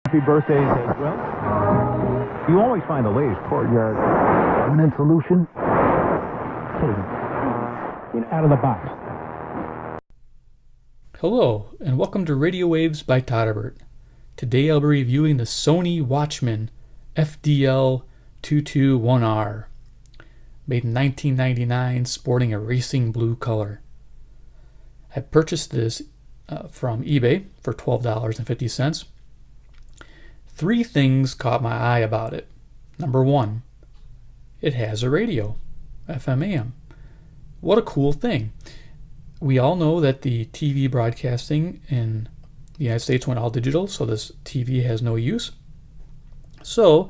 Happy birthdays as well. You always find the latest courtyard permanent solution. Out of the box. Hello, and welcome to Radio Waves by Todderbert. Today I'll be reviewing the Sony Watchman FDL-221R, made in 1999, sporting a racing blue color. I purchased this from eBay for $12.50. Three things caught my eye about it. Number one, it has a radio, FM AM. What a cool thing. We all know that the TV broadcasting in the United States went all digital, so this TV has no use. So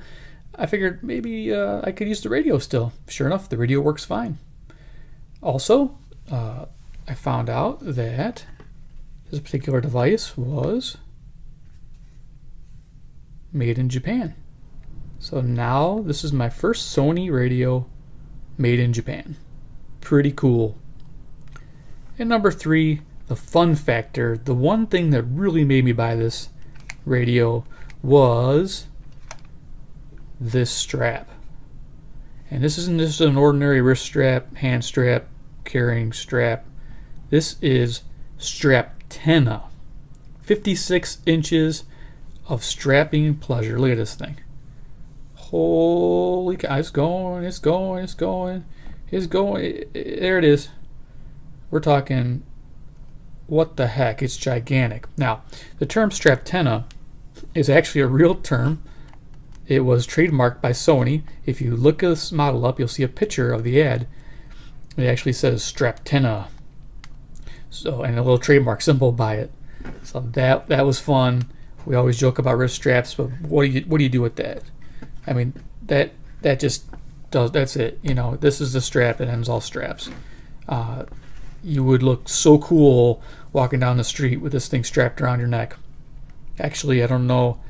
I figured maybe I could use the radio still. Sure enough, the radio works fine. Also, I found out that this particular device was made in Japan. So now this is my first Sony radio made in Japan. Pretty cool. And number three, the fun factor. The one thing that really made me buy this radio was this strap. And this isn't just an ordinary wrist strap, hand strap, carrying strap. This is Straptenna. 56 inches of strapping pleasure. Look at this thing. Holy cow. It's going. There it is. We're talking, what the heck? It's gigantic. Now, the term Straptenna is actually a real term. It was trademarked by Sony. If you look this model up, you'll see a picture of the ad. It actually says Straptenna. So, and a little trademark symbol by it. So that was fun. We always joke about wrist straps, but what do you do with that? I mean, that just does. That's it. You know, this is the strap that ends all straps. You would look so cool walking down the street with this thing strapped around your neck. Actually, I don't know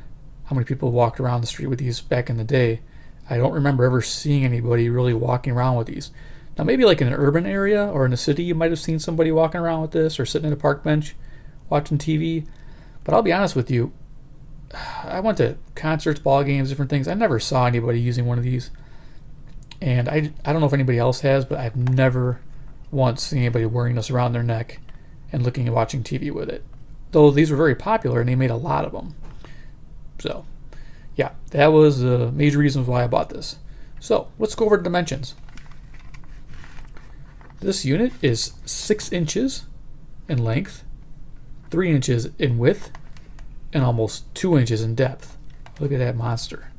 how many people walked around the street with these back in the day. I don't remember ever seeing anybody really walking around with these. Now, maybe like in an urban area or in a city, you might have seen somebody walking around with this or sitting in a park bench watching TV. But I'll be honest with you, I went to concerts, ball games, different things. I never saw anybody using one of these. And I don't know if anybody else has, but I've never once seen anybody wearing this around their neck and looking and watching TV with it. Though these were very popular and they made a lot of them. So, yeah, that was the major reasons why I bought this. So, let's go over the dimensions. This unit is 6 inches in length, 3 inches in width, and almost 2 inches in depth. Look at that monster.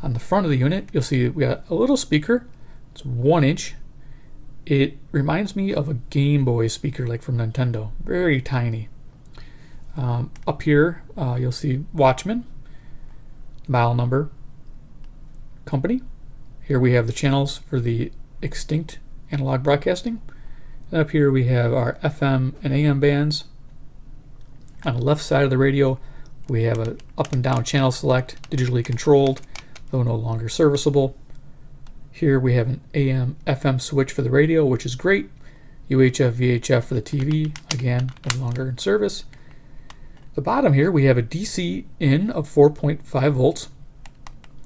On the front of the unit, you'll see we got a little speaker. It's 1 inch. It reminds me of a Game Boy speaker like from Nintendo. Very tiny. Up here, you'll see Watchman, model number, company. Here we have the channels for the extinct analog broadcasting. And up here we have our FM and AM bands. On the left side of the radio, we have an up and down channel select, digitally controlled, though no longer serviceable. Here we have an AM FM switch for the radio, which is great. UHF VHF for the TV, again, no longer in service. The bottom here we have a DC in of 4.5 volts,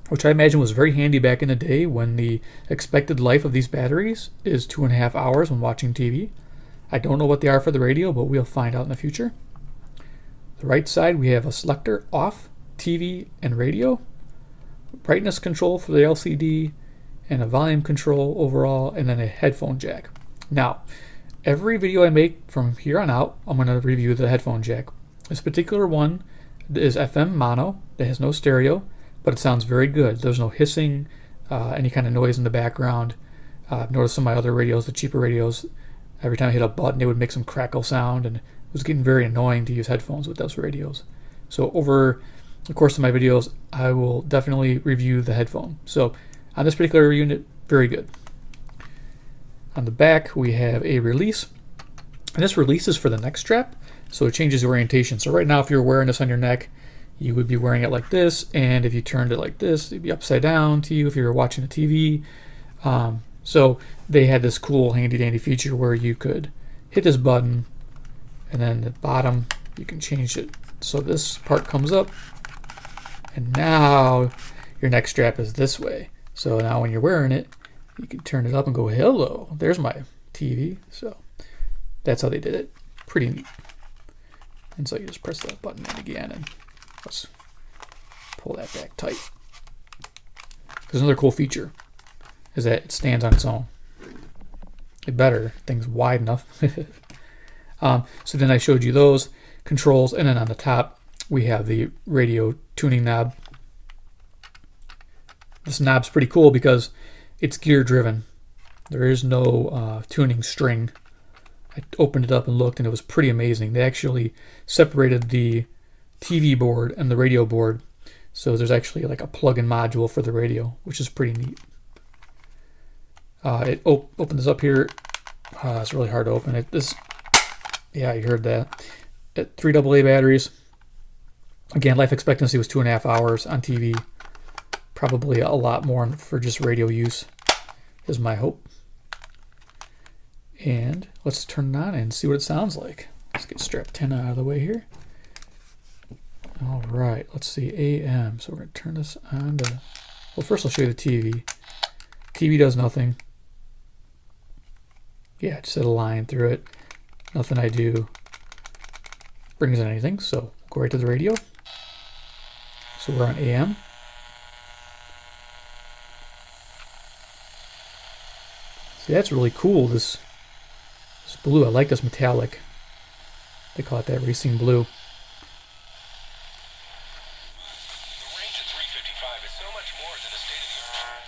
which I imagine was very handy back in the day when the expected life of these batteries is 2.5 hours when watching TV. I don't know what they are for the radio, but we'll find out in the future. The right side we have a selector off, TV and radio, brightness control for the LCD, and a volume control overall, and then a headphone jack. Now, every video I make from here on out, I'm going to review the headphone jack. This particular one is FM mono. It has no stereo, but it sounds very good. There's no hissing, any kind of noise in the background. I've noticed some of my other radios, the cheaper radios, every time I hit a button, it would make some crackle sound, and it was getting very annoying to use headphones with those radios. So over the course of my videos, I will definitely review the headphone. So on this particular unit, very good. On the back, we have a release. And this release is for the neck strap, so it changes the orientation. So right now, if you're wearing this on your neck, you would be wearing it like this. And if you turned it like this, it'd be upside down to you if you were watching a TV. So they had this cool handy dandy feature where you could hit this button, and then the bottom, you can change it. So this part comes up, And now your neck strap is this way. So now when you're wearing it, you can turn it up and go, hello, there's my TV. So that's how they did it. Pretty neat. And so you just press that button in again and let's pull that back tight. There's another cool feature is that it stands on its own. It better, thing's wide enough. So then I showed you those controls, and then on the top we have the radio tuning knob. This knob's pretty cool because it's gear driven. There is no tuning string. I opened it up and looked, and it was pretty amazing. They actually separated the TV board and the radio board, so there's actually like a plug-in module for the radio, which is pretty neat. It opens up here. It's really hard to open it. Yeah, you heard that. 3 AA batteries. Again, life expectancy was 2.5 hours on TV. Probably a lot more for just radio use, is my hope. And let's turn it on and see what it sounds like. Let's get Straptenna out of the way here. All right, let's see, AM. So we're going to turn this on to... Well, first I'll show you the TV. TV does nothing. Yeah, just set a line through it. Nothing I do brings in anything, so go right to the radio. So we're on AM. See, that's really cool, this blue. I like this metallic. They call it that racing blue. The range at 355 is so much more than a state-of-the-art.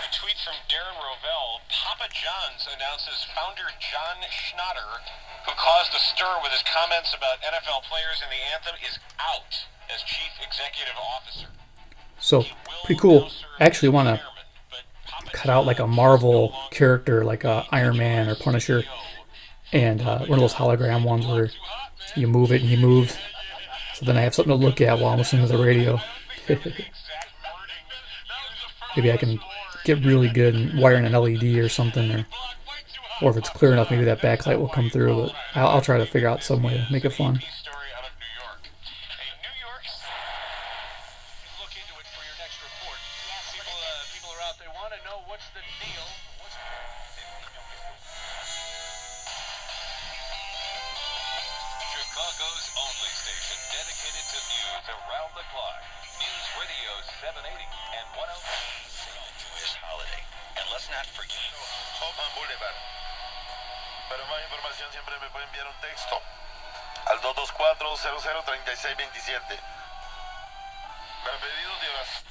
A tweet from Darren Rovell. Papa John's announces founder John Schnatter, who caused a stir with his comments about NFL players in the anthem, is out as chief executive officer. So, pretty cool. I actually want to cut out like a Marvel character, like Iron Man or Punisher, and one of those hologram ones where you move it and he moves. So then I have something to look at while I'm listening to the radio. Maybe I can get really good and wire in an LED or something, or if it's clear enough, maybe that backlight will come through. But I'll try to figure out some way to make it fun. Chicago's only station dedicated to news around the clock. News Radio 780 and 102. Jewish holiday. And let's not forget Hoffman Boulevard. Para más información siempre me puede enviar un texto al 224-003627. Para pedidos de oración.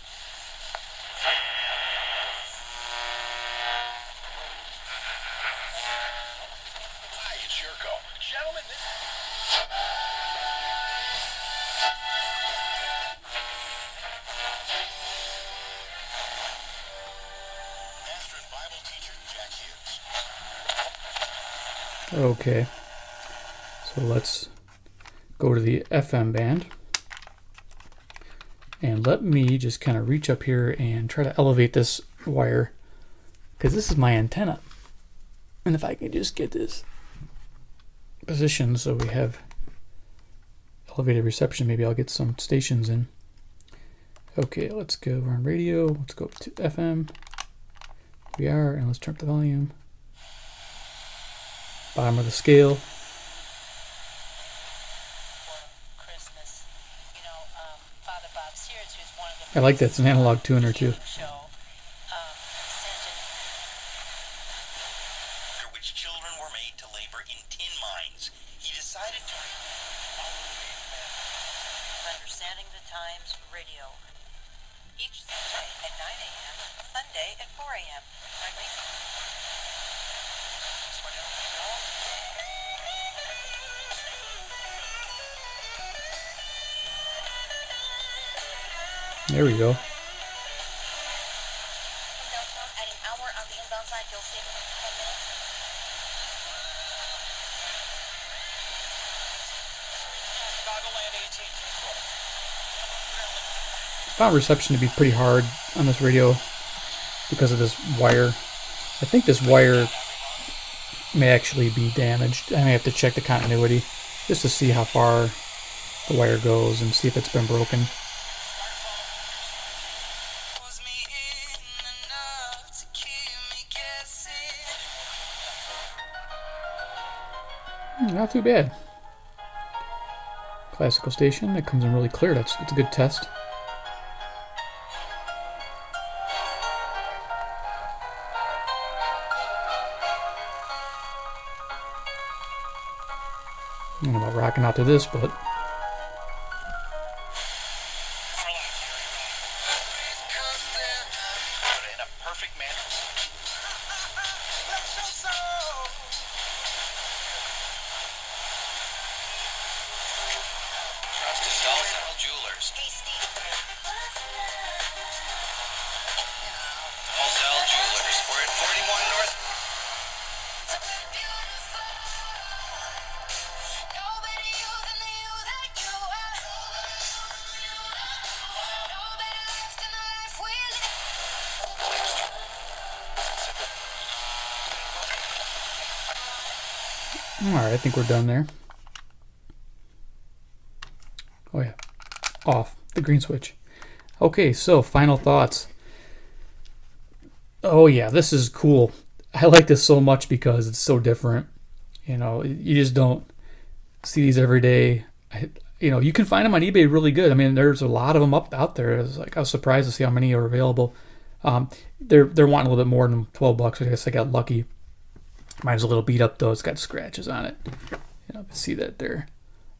Hi, it's Yurko. Gentlemen, Okay, so let's go to the FM band, and let me just kind of reach up here and try to elevate this wire, because this is my antenna. And if I can just get this positioned so we have elevated reception, maybe I'll get some stations in. Okay, let's go. We're on radio. Let's go up to FM. We are, and let's turn up the volume. Bottom of the scale. I like that. It's an analog tuner too. which children were made to labor in tin mines. He decided to Understanding the Times Radio. Each Sunday at 9 a.m., Sunday at 4 a.m. There we go. From downtown at an hour on the inbound side, you'll save about 10 minutes. Found reception to be pretty hard on this radio because of this wire. I think this wire may actually be damaged. I may have to check the continuity just to see how far the wire goes and see if it's been broken. Not too bad. Classical station, it comes in really clear. It's a good test. I don't know about rocking out to this, but In a perfect manner. Trust in Dolls Jewelers. Dolls Jewelers. We're at 41 North. alright, I think we're done there. Oh yeah, off the green switch. Okay, so final thoughts. Oh yeah, this is cool. I like this so much because it's so different. You know, you just don't see these every day. You know, you can find them on eBay really good. I mean, there's a lot of them out there. I was surprised to see how many are available. They're wanting a little bit more than $12. I guess I got lucky. Mine's a little beat up though. It's got scratches on it. You know, you can see that there.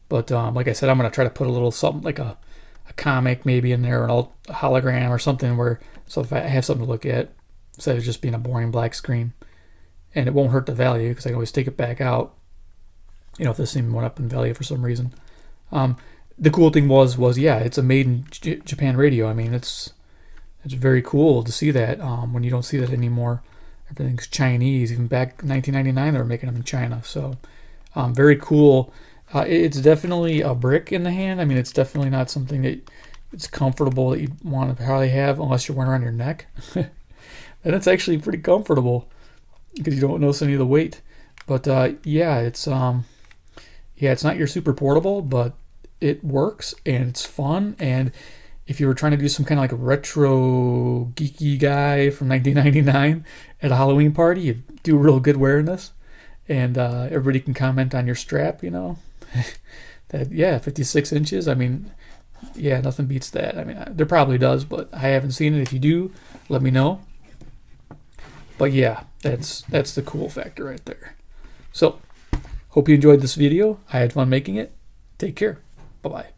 But like I said, I'm gonna try to put a little something like a comic maybe in there, a hologram or something, where so if I have something to look at instead of just being a boring black screen, and it won't hurt the value because I can always take it back out. You know, if this thing went up in value for some reason. The cool thing was yeah, it's a made in Japan radio. I mean, it's very cool to see that when you don't see that anymore. Everything's Chinese. Even back in 1999, they were making them in China. So very cool. It's definitely a brick in the hand. I mean, it's definitely not something that it's comfortable that you want to probably have unless you're wearing around your neck. And it's actually pretty comfortable because you don't notice any of the weight. But yeah, it's not your super portable, but it works and it's fun. And if you were trying to do some kind of like a retro geeky guy from 1999 at a Halloween party, you'd do real good wearing this. And everybody can comment on your strap, you know. That, yeah, 56 inches. I mean, yeah, nothing beats that. I mean, there probably does, but I haven't seen it. If you do, let me know. But yeah, that's the cool factor right there. So, hope you enjoyed this video. I had fun making it. Take care. Bye-bye.